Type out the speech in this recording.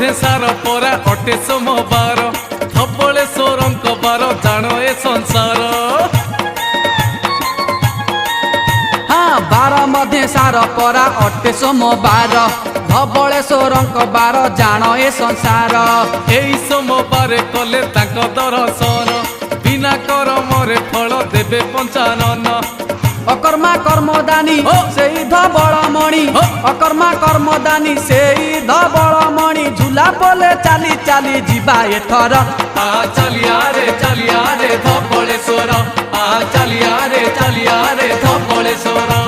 मध्य सार परा अटे सोमवार धबलेश्वरंक बार जान ए संसार। हाँ बार मध्य सार परा अटे सोमवार धबलेश्वरंक बार जान ए संसार। एई सोमवार कले तांक दर्शन बिना करमरे फल देवे पंचानन। अकर्मा कर्मदानी सेई धबलमणि अकर्मा कर्मदानी सेई धबलमणि झूला बोले चाली चाली जीवा एथर। आ चलिया रे धबलेश्वर आ चलिया रे धबलेश्वर।